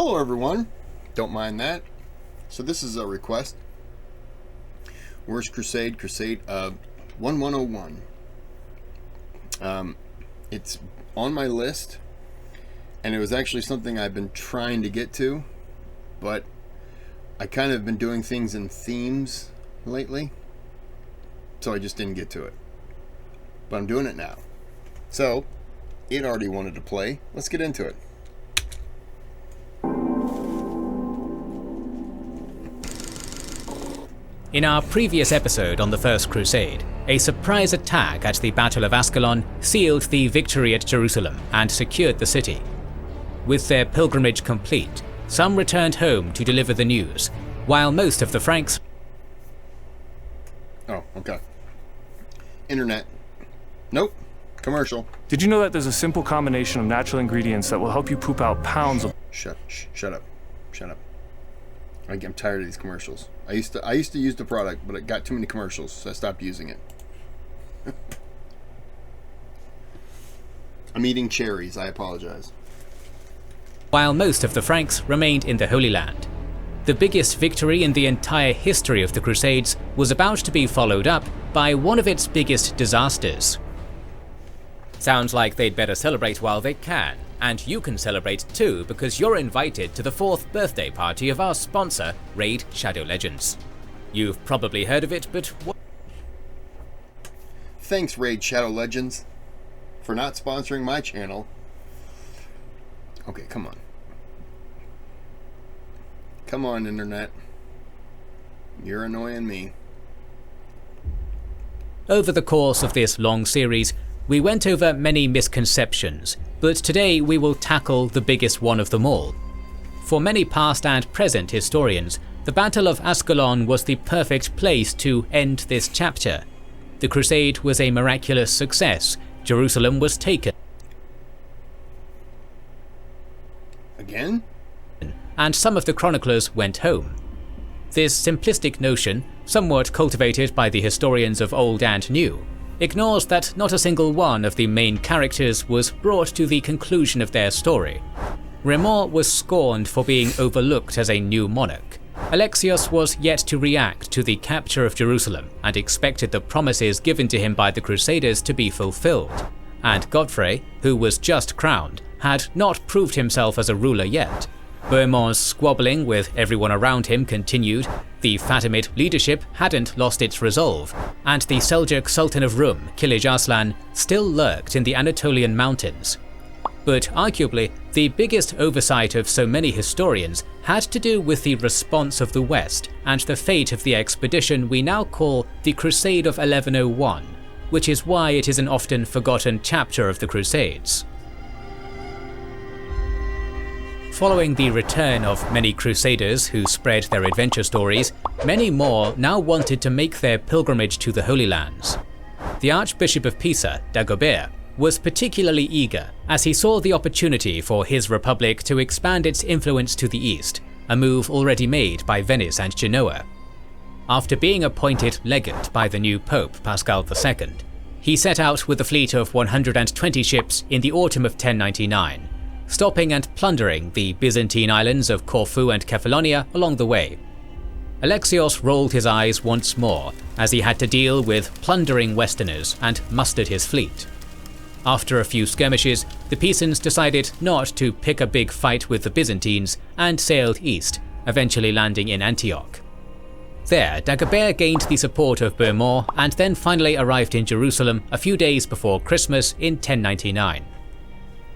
Hello everyone, don't mind that. So this is a request. Where's Crusade? Crusade 1101. It's on my list, and it was actually something I've been trying to get to, but I kind of been doing things in themes lately, so I just didn't get to it. But I'm doing it now. So, it already wanted to play. Let's get into it. In our previous episode on the First Crusade, a surprise attack at the Battle of Ascalon sealed the victory at Jerusalem and secured the city. With their pilgrimage complete, some returned home to deliver the news, while most of the Franks... Oh, okay. Internet. Nope. Commercial. Did you know that there's a simple combination of natural ingredients that will help you poop out pounds of... Shut up. Shut up. I'm tired of these commercials. I used to use the product, but it got too many commercials, so I stopped using it. I'm eating cherries. I apologize. While most of the Franks remained in the Holy Land. The biggest victory in the entire history of the Crusades was about to be followed up by one of its biggest disasters. Sounds like they'd better celebrate while they can, and you can celebrate too because you're invited to the 4th birthday party of our sponsor, Raid Shadow Legends. You've probably heard of it, but what? Thanks, Raid Shadow Legends, for not sponsoring my channel. Okay, come on. Come on, Internet. You're annoying me. Over the course of this long series, we went over many misconceptions, but today we will tackle the biggest one of them all. For many past and present historians, the Battle of Ascalon was the perfect place to end this chapter. The crusade was a miraculous success. Jerusalem was taken. Again? And some of the chroniclers went home. This simplistic notion, somewhat cultivated by the historians of old and new, ignores that not a single one of the main characters was brought to the conclusion of their story. Raymond was scorned for being overlooked as a new monarch. Alexios was yet to react to the capture of Jerusalem and expected the promises given to him by the Crusaders to be fulfilled. And Godfrey, who was just crowned, had not proved himself as a ruler yet. Bohemond's squabbling with everyone around him continued, the Fatimid leadership hadn't lost its resolve, and the Seljuk Sultan of Rum, Kilij Arslan, still lurked in the Anatolian mountains. But arguably, the biggest oversight of so many historians had to do with the response of the West and the fate of the expedition we now call the Crusade of 1101, which is why it is an often forgotten chapter of the Crusades. Following the return of many crusaders who spread their adventure stories, many more now wanted to make their pilgrimage to the Holy Lands. The Archbishop of Pisa, Dagobert, was particularly eager as he saw the opportunity for his republic to expand its influence to the east, a move already made by Venice and Genoa. After being appointed legate by the new Pope Paschal II, he set out with a fleet of 120 ships in the autumn of 1099. Stopping and plundering the Byzantine islands of Corfu and Kefalonia along the way. Alexios rolled his eyes once more as he had to deal with plundering Westerners and mustered his fleet. After a few skirmishes, the Pisans decided not to pick a big fight with the Byzantines and sailed east, eventually landing in Antioch. There, Dagobert gained the support of Bohemond and then finally arrived in Jerusalem a few days before Christmas in 1099.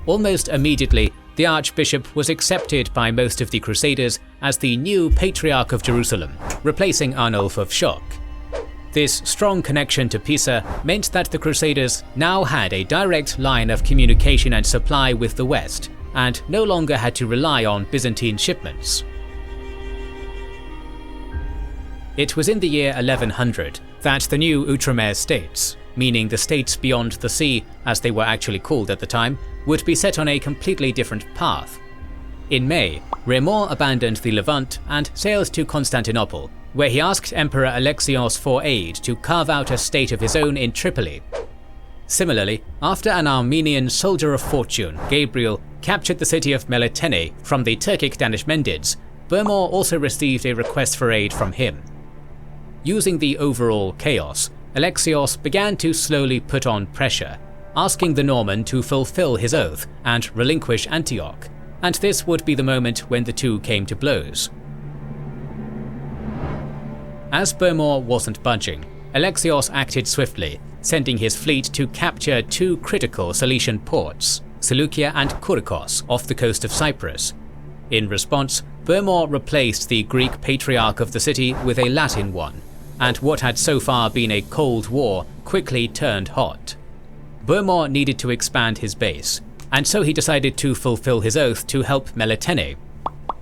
Almost immediately, the Archbishop was accepted by most of the Crusaders as the new Patriarch of Jerusalem, replacing Arnulf of Schock. This strong connection to Pisa meant that the Crusaders now had a direct line of communication and supply with the West, and no longer had to rely on Byzantine shipments. It was in the year 1100 that the new Outremer states, meaning the states beyond the sea, as they were actually called at the time, would be set on a completely different path. In May, Raymond abandoned the Levant and sailed to Constantinople, where he asked Emperor Alexios for aid to carve out a state of his own in Tripoli. Similarly, after an Armenian soldier of fortune, Gabriel, captured the city of Melitene from the Turkic Danishmendids, Bermor also received a request for aid from him. Using the overall chaos, Alexios began to slowly put on pressure, asking the Norman to fulfill his oath and relinquish Antioch, and this would be the moment when the two came to blows. As Bermor wasn't budging, Alexios acted swiftly, sending his fleet to capture two critical Cilician ports, Seleucia and Kurikos, off the coast of Cyprus. In response, Bermor replaced the Greek patriarch of the city with a Latin one, and what had so far been a cold war quickly turned hot. Bermor needed to expand his base, and so he decided to fulfill his oath to help Melitene.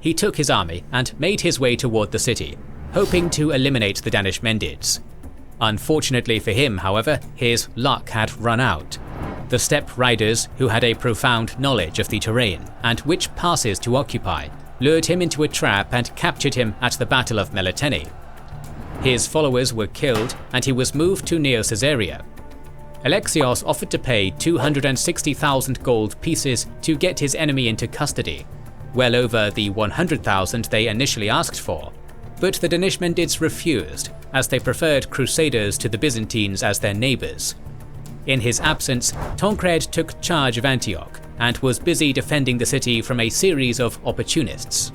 He took his army and made his way toward the city, hoping to eliminate the Danishmendids. Unfortunately for him, however, his luck had run out. The steppe riders, who had a profound knowledge of the terrain and which passes to occupy, lured him into a trap and captured him at the Battle of Melitene. His followers were killed and he was moved to Neo Caesarea. Alexios offered to pay 260,000 gold pieces to get his enemy into custody, well over the 100,000 they initially asked for, but the Danishmendids refused, as they preferred Crusaders to the Byzantines as their neighbours. In his absence, Tancred took charge of Antioch and was busy defending the city from a series of opportunists.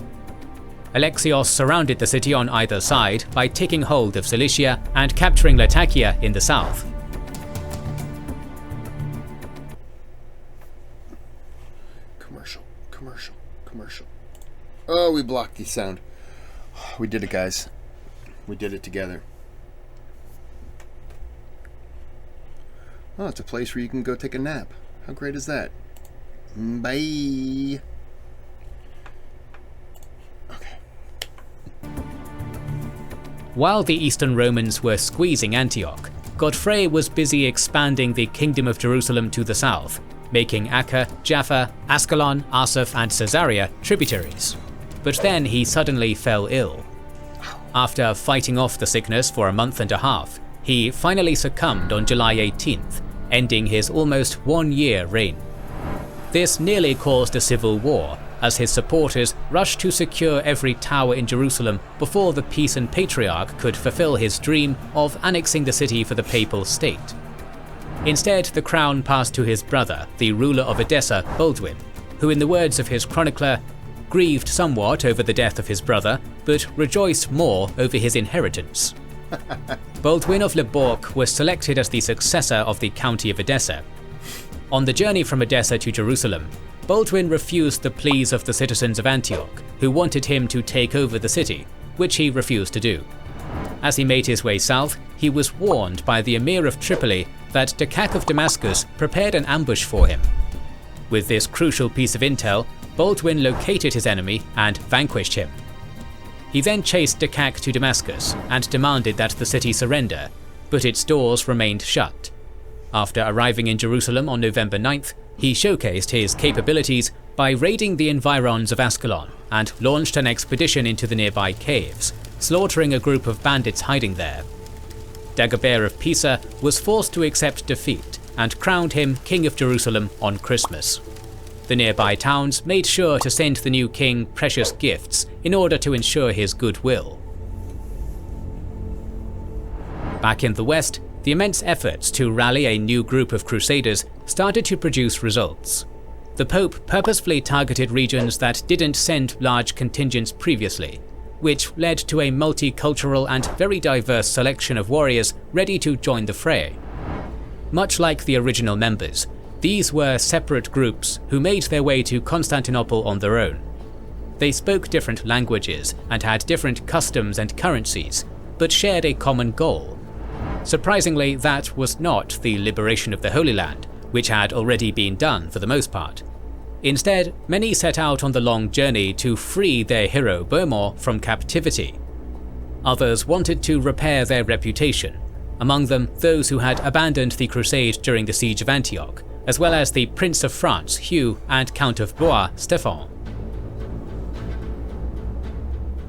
Alexios surrounded the city on either side by taking hold of Cilicia and capturing Latakia in the south. Commercial. Oh, we blocked the sound. We did it, guys. We did it together. Oh, it's a place where you can go take a nap. How great is that? Bye. Okay. While the Eastern Romans were squeezing Antioch, Godfrey was busy expanding the Kingdom of Jerusalem to the south, making Acca, Jaffa, Ascalon, Asaph and Caesarea tributaries. But then he suddenly fell ill. After fighting off the sickness for a month and a half, he finally succumbed on July 18th, ending his almost 1-year reign. This nearly caused a civil war, as his supporters rushed to secure every tower in Jerusalem before the Pisan Patriarch could fulfill his dream of annexing the city for the papal state. Instead, the crown passed to his brother, the ruler of Edessa, Baldwin, who, in the words of his chronicler, grieved somewhat over the death of his brother, but rejoiced more over his inheritance. Baldwin of Leborg was selected as the successor of the county of Edessa. On the journey from Edessa to Jerusalem, Baldwin refused the pleas of the citizens of Antioch, who wanted him to take over the city, which he refused to do. As he made his way south, he was warned by the Emir of Tripoli that Dakak of Damascus prepared an ambush for him. With this crucial piece of intel, Baldwin located his enemy and vanquished him. He then chased Dakak to Damascus and demanded that the city surrender, but its doors remained shut. After arriving in Jerusalem on November 9th, he showcased his capabilities by raiding the environs of Ascalon and launched an expedition into the nearby caves, slaughtering a group of bandits hiding there. Dagobert of Pisa was forced to accept defeat and crowned him King of Jerusalem on Christmas. The nearby towns made sure to send the new king precious gifts in order to ensure his goodwill. Back in the west, the immense efforts to rally a new group of crusaders started to produce results. The Pope purposefully targeted regions that didn't send large contingents previously, which led to a multicultural and very diverse selection of warriors ready to join the fray. Much like the original members, these were separate groups who made their way to Constantinople on their own. They spoke different languages and had different customs and currencies, but shared a common goal. Surprisingly, that was not the liberation of the Holy Land, which had already been done for the most part. Instead, many set out on the long journey to free their hero Bermor from captivity. Others wanted to repair their reputation, among them those who had abandoned the Crusade during the siege of Antioch, as well as the Prince of France Hugh and Count of Blois Stefan.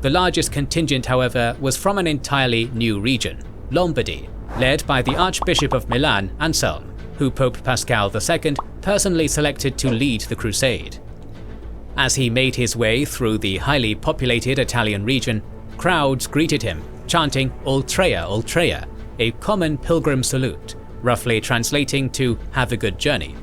The largest contingent, however, was from an entirely new region, Lombardy, led by the Archbishop of Milan, Anselm, who Pope Pascal II personally selected to lead the crusade. As he made his way through the highly populated Italian region, crowds greeted him, chanting Ultrea, Ultrea, a common pilgrim salute, roughly translating to "Have a good journey."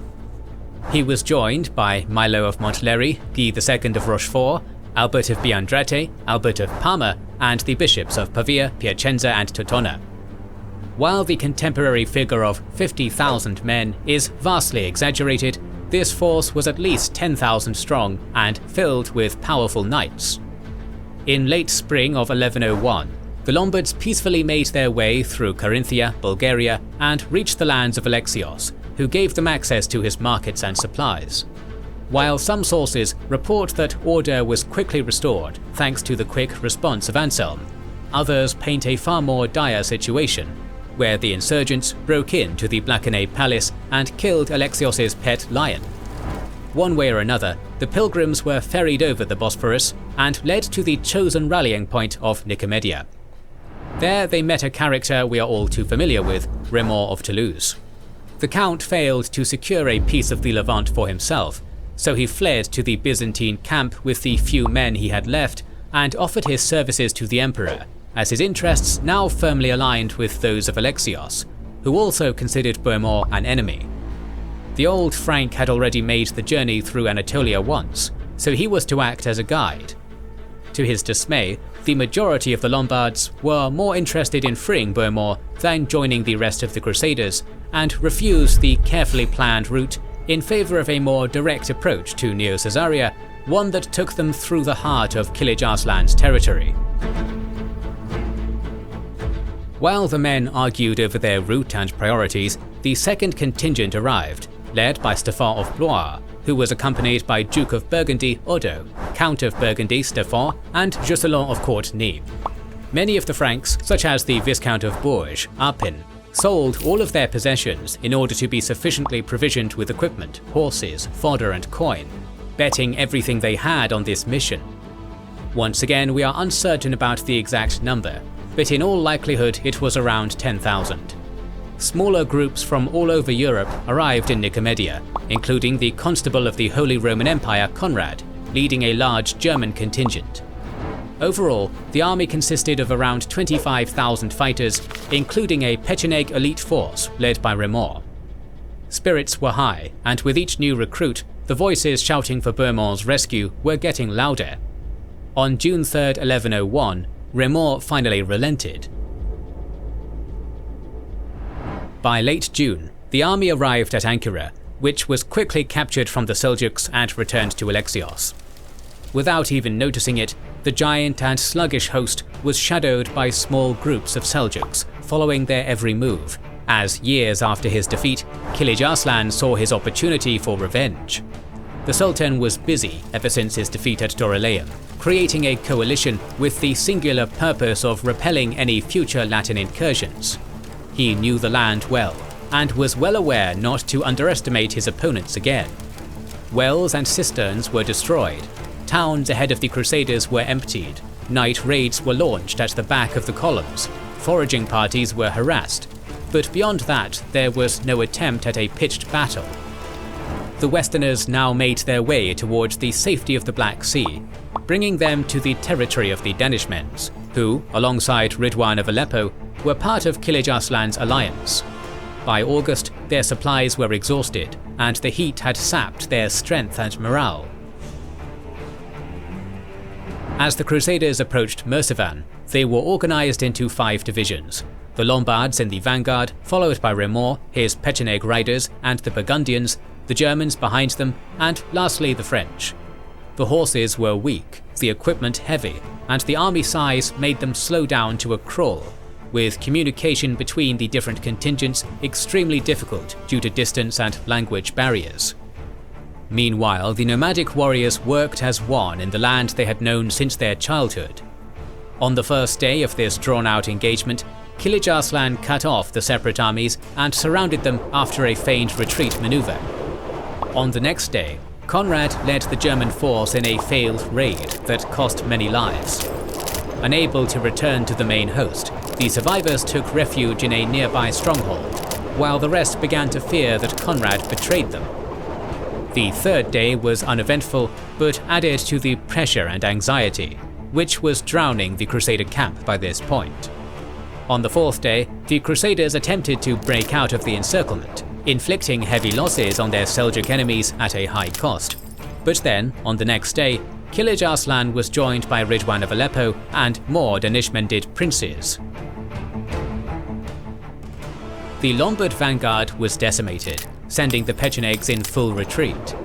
He was joined by Milo of Monteleri, Guy II of Rochefort, Albert of Biandrate, Albert of Parma, and the bishops of Pavia, Piacenza and Tortona. While the contemporary figure of 50,000 men is vastly exaggerated, this force was at least 10,000 strong and filled with powerful knights. In late spring of 1101, the Lombards peacefully made their way through Carinthia, Bulgaria, and reached the lands of Alexios, who gave them access to his markets and supplies. While some sources report that order was quickly restored thanks to the quick response of Anselm, others paint a far more dire situation, where the insurgents broke into the Blackenay palace and killed Alexios' pet lion. One way or another, the pilgrims were ferried over the Bosphorus and led to the chosen rallying point of Nicomedia. There they met a character we are all too familiar with, Raymond of Toulouse. The Count failed to secure a piece of the Levant for himself, so he fled to the Byzantine camp with the few men he had left and offered his services to the emperor, as his interests now firmly aligned with those of Alexios, who also considered Bohemond an enemy. The old Frank had already made the journey through Anatolia once, so he was to act as a guide. To his dismay, the majority of the Lombards were more interested in freeing Bohemond than joining the rest of the Crusaders, and refused the carefully planned route in favour of a more direct approach to Neo-Caesarea, one that took them through the heart of Kilij Arslan's territory. While the men argued over their route and priorities, the second contingent arrived, led by Stefan of Blois, who was accompanied by Duke of Burgundy Odo, Count of Burgundy Stefan, and Josselin of Courtenay. Many of the Franks, such as the Viscount of Bourges, Arpin, sold all of their possessions in order to be sufficiently provisioned with equipment, horses, fodder and coin, betting everything they had on this mission. Once again, we are uncertain about the exact number, but in all likelihood it was around 10,000. Smaller groups from all over Europe arrived in Nicomedia, including the Constable of the Holy Roman Empire Conrad, leading a large German contingent. Overall, the army consisted of around 25,000 fighters, including a Pecheneg elite force led by Raymond. Spirits were high, and with each new recruit, the voices shouting for Bohemond's rescue were getting louder. On June 3, 1101, Raymond finally relented. By late June, the army arrived at Ankara, which was quickly captured from the Seljuks and returned to Alexios. Without even noticing it, the giant and sluggish host was shadowed by small groups of Seljuks, following their every move, as years after his defeat, Kilij Arslan saw his opportunity for revenge. The Sultan was busy ever since his defeat at Dorylaeum, creating a coalition with the singular purpose of repelling any future Latin incursions. He knew the land well, and was well aware not to underestimate his opponents again. Wells and cisterns were destroyed, towns ahead of the Crusaders were emptied, night raids were launched at the back of the columns, foraging parties were harassed, but beyond that there was no attempt at a pitched battle. The Westerners now made their way towards the safety of the Black Sea, bringing them to the territory of the Danishmends, who, alongside Ridwan of Aleppo, were part of Kilij Arslan's alliance. By August, their supplies were exhausted, and the heat had sapped their strength and morale. As the Crusaders approached Mercivan, they were organized into 5 divisions: the Lombards in the vanguard, followed by Raymond, his Pecheneg riders, and the Burgundians, the Germans behind them, and lastly the French. The horses were weak, the equipment heavy, and the army size made them slow down to a crawl, with communication between the different contingents extremely difficult due to distance and language barriers. Meanwhile, the nomadic warriors worked as one in the land they had known since their childhood. On the first day of this drawn-out engagement, Kilij Arslan cut off the separate armies and surrounded them after a feigned retreat maneuver. On the next day, Conrad led the German force in a failed raid that cost many lives. Unable to return to the main host, the survivors took refuge in a nearby stronghold, while the rest began to fear that Conrad betrayed them. The third day was uneventful, but added to the pressure and anxiety, which was drowning the Crusader camp by this point. On the fourth day, the Crusaders attempted to break out of the encirclement, inflicting heavy losses on their Seljuk enemies at a high cost. But then, on the next day, Kilij Arslan was joined by Ridwan of Aleppo and more Danishmendid princes. The Lombard vanguard was decimated, sending the Pechenegs in full retreat.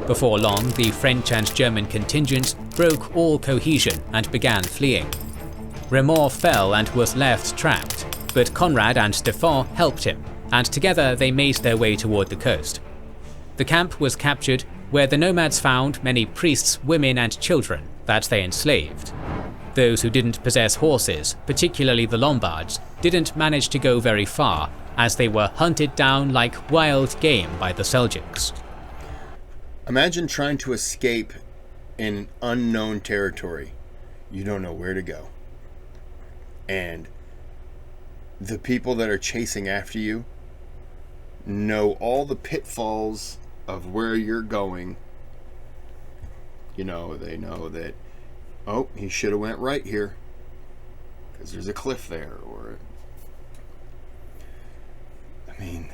Before long, the French and German contingents broke all cohesion and began fleeing. Remor fell and was left trapped, but Conrad and Stefan helped him, and together they made their way toward the coast. The camp was captured, where the nomads found many priests, women and children that they enslaved. Those who didn't possess horses, particularly the Lombards, didn't manage to go very far, as they were hunted down like wild game by the Seljuks. Imagine trying to escape in unknown territory. You don't know where to go. And the people that are chasing after you know all the pitfalls of where you're going. You know, they know that, oh, he should have went right here because there's a cliff there. Or, I mean,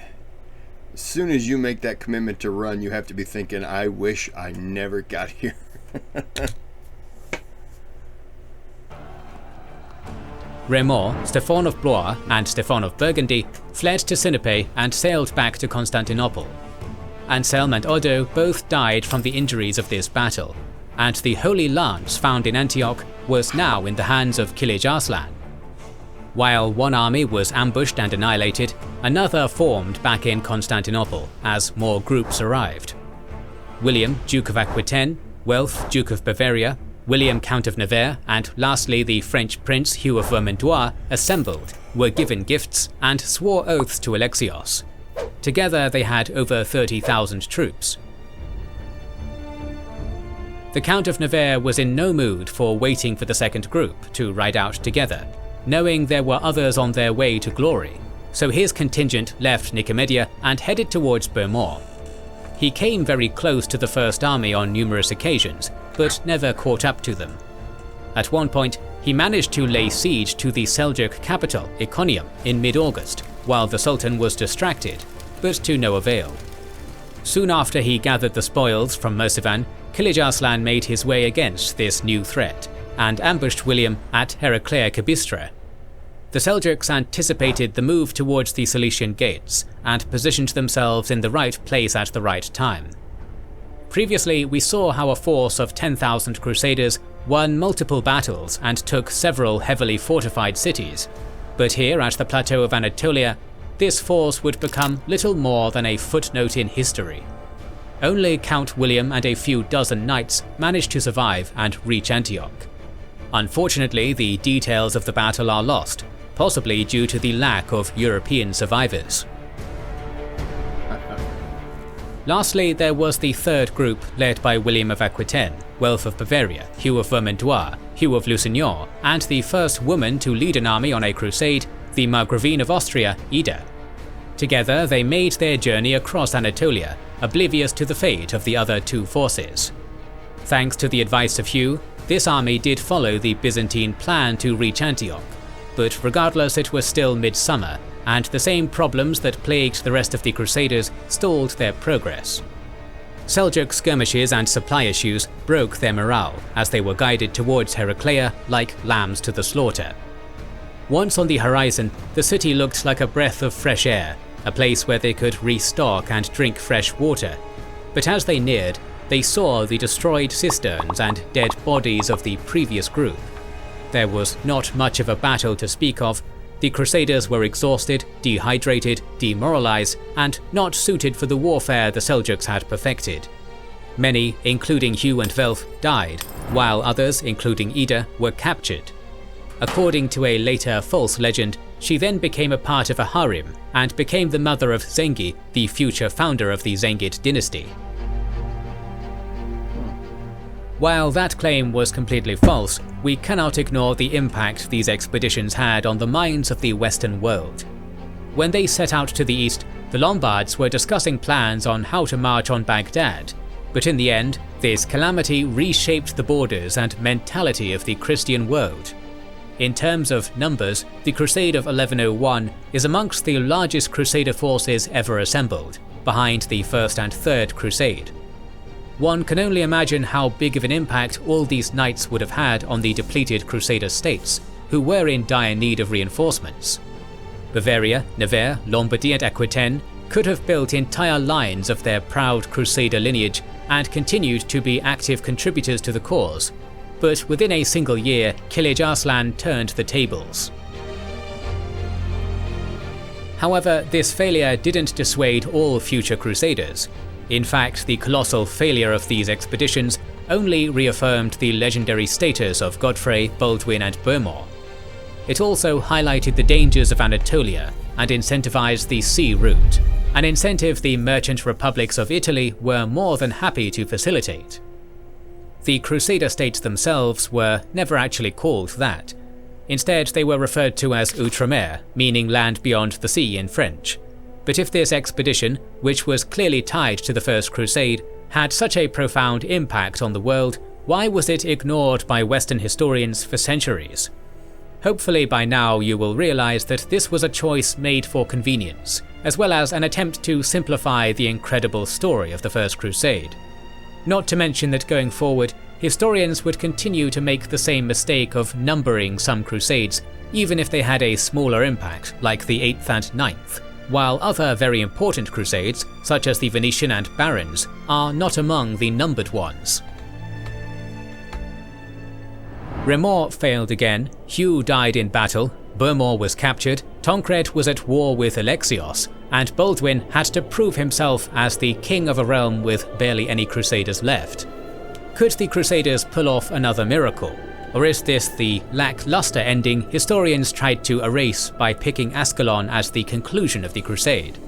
as soon as you make that commitment to run, you have to be thinking, I wish I never got here. Remor, Stefan of Blois and Stefan of Burgundy fled to Sinope and sailed back to Constantinople. Anselm and Odo both died from the injuries of this battle, and the Holy Lance found in Antioch was now in the hands of Kilij Arslan. While one army was ambushed and annihilated, another formed back in Constantinople as more groups arrived. William, Duke of Aquitaine, Welf, Duke of Bavaria, William, Count of Nevers, and lastly the French Prince Hugh of Vermandois assembled, were given gifts, and swore oaths to Alexios. Together they had over 30,000 troops. The Count of Nevers was in no mood for waiting for the second group to ride out together, knowing there were others on their way to glory, so his contingent left Nicomedia and headed towards Burmoor. He came very close to the First Army on numerous occasions, but never caught up to them. At one point, he managed to lay siege to the Seljuk capital, Iconium, in mid-August, while the Sultan was distracted, but to no avail. Soon after he gathered the spoils from Mercivan, Kilij Arslan made his way against this new threat, and ambushed William at Heraclea Cabistra. The Seljuks anticipated the move towards the Cilician gates, and positioned themselves in the right place at the right time. Previously, we saw how a force of 10,000 Crusaders won multiple battles and took several heavily fortified cities, but here at the plateau of Anatolia, this force would become little more than a footnote in history. Only Count William and a few dozen knights managed to survive and reach Antioch. Unfortunately, the details of the battle are lost, possibly due to the lack of European survivors. Lastly, there was the third group led by William of Aquitaine, Welf of Bavaria, Hugh of Vermandois, Hugh of Lusignan, and the first woman to lead an army on a crusade, the Margravine of Austria, Ida. Together, they made their journey across Anatolia, oblivious to the fate of the other two forces. Thanks to the advice of Hugh, this army did follow the Byzantine plan to reach Antioch, but regardless it was still midsummer, and the same problems that plagued the rest of the Crusaders stalled their progress. Seljuk skirmishes and supply issues broke their morale as they were guided towards Heraclea like lambs to the slaughter. Once on the horizon, the city looked like a breath of fresh air, a place where they could restock and drink fresh water. But as they neared, they saw the destroyed cisterns and dead bodies of the previous group. There was not much of a battle to speak of. The Crusaders were exhausted, dehydrated, demoralized, and not suited for the warfare the Seljuks had perfected. Many, including Hugh and Welf, died, while others, including Ida, were captured. According to a later false legend, she then became a part of a harem and became the mother of Zengi, the future founder of the Zengid dynasty. While that claim was completely false, we cannot ignore the impact these expeditions had on the minds of the Western world. When they set out to the east, the Lombards were discussing plans on how to march on Baghdad, But in the end, this calamity reshaped the borders and mentality of the Christian world. In terms of numbers, the Crusade of 1101 is amongst the largest Crusader forces ever assembled, behind the First and Third Crusade. One can only imagine how big of an impact all these knights would have had on the depleted Crusader states, who were in dire need of reinforcements. Bavaria, Navarre, Lombardy and Aquitaine could have built entire lines of their proud Crusader lineage and continued to be active contributors to the cause, but within a single year, Kilij Arslan turned the tables. However, this failure didn't dissuade all future Crusaders. In fact, the colossal failure of these expeditions only reaffirmed the legendary status of Godfrey, Baldwin and Bohemond. It also highlighted the dangers of Anatolia and incentivized the sea route, an incentive the merchant republics of Italy were more than happy to facilitate. The Crusader states themselves were never actually called that. Instead, they were referred to as Outremer, meaning land beyond the sea in French. But if this expedition, which was clearly tied to the First Crusade, had such a profound impact on the world, why was it ignored by Western historians for centuries? Hopefully by now you will realize that this was a choice made for convenience, as well as an attempt to simplify the incredible story of the First Crusade. Not to mention that going forward, historians would continue to make the same mistake of numbering some crusades, even if they had a smaller impact, like the 8th and 9th, while other very important crusades, such as the Venetian and Barons, are not among the numbered ones. Remor failed again, Hugh died in battle, Bohemond was captured, Tancred was at war with Alexios, and Baldwin had to prove himself as the king of a realm with barely any crusaders left. Could the Crusaders pull off another miracle? Or is this the lackluster ending historians tried to erase by picking Ascalon as the conclusion of the Crusade?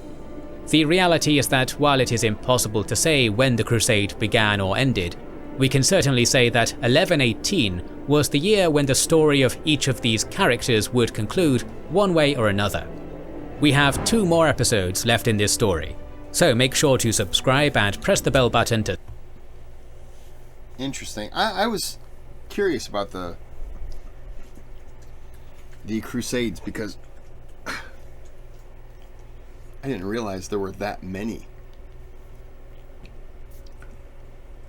The reality is that while it is impossible to say when the Crusade began or ended, we can certainly say that 1118 was the year when the story of each of these characters would conclude one way or another. We have 2 more episodes left in this story, so make sure to subscribe and press the bell button to... Interesting. I was curious about the Crusades because I didn't realize there were that many.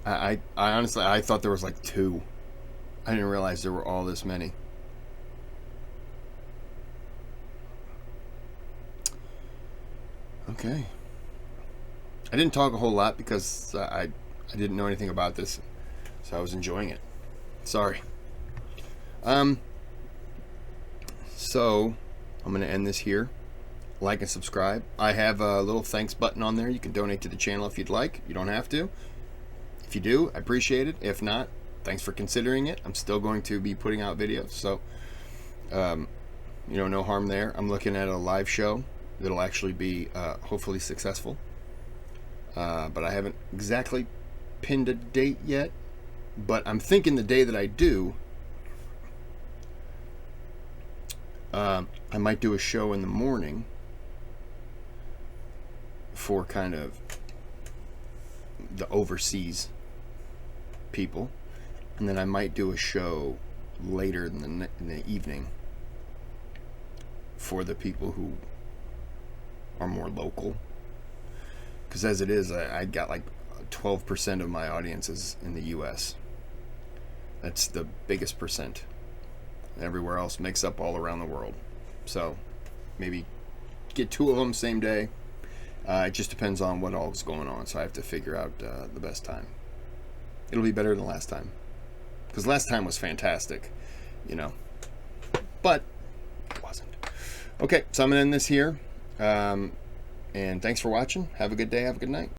I honestly, I thought there was like 2. I didn't realize there were all this many. Okay. I didn't talk a whole lot because I didn't know anything about this, so I was enjoying it. Sorry. So I'm going to end this here. Like and subscribe. I have a little thanks button on there. You can donate to the channel if you'd like. You don't have to. If you do, I appreciate it. If not, thanks for considering it. I'm still going to be putting out videos, so no harm there. I'm looking at a live show that'll actually be hopefully successful, but I haven't exactly pinned a date yet. But I'm thinking the day that I do, I might do a show in the morning for kind of the overseas people, and then I might do a show later in the evening for the people who are more local, because as it is, I got like 12% of my audiences in the US. That's the biggest percent. Everywhere else makes up all around the world. So maybe get 2 of them same day. It just depends on what all is going on, so I have to figure out the best time. It'll be better than last time, because last time was fantastic, but it wasn't. Okay, so I'm gonna end this here, and thanks for watching. Have a good day, have a good night.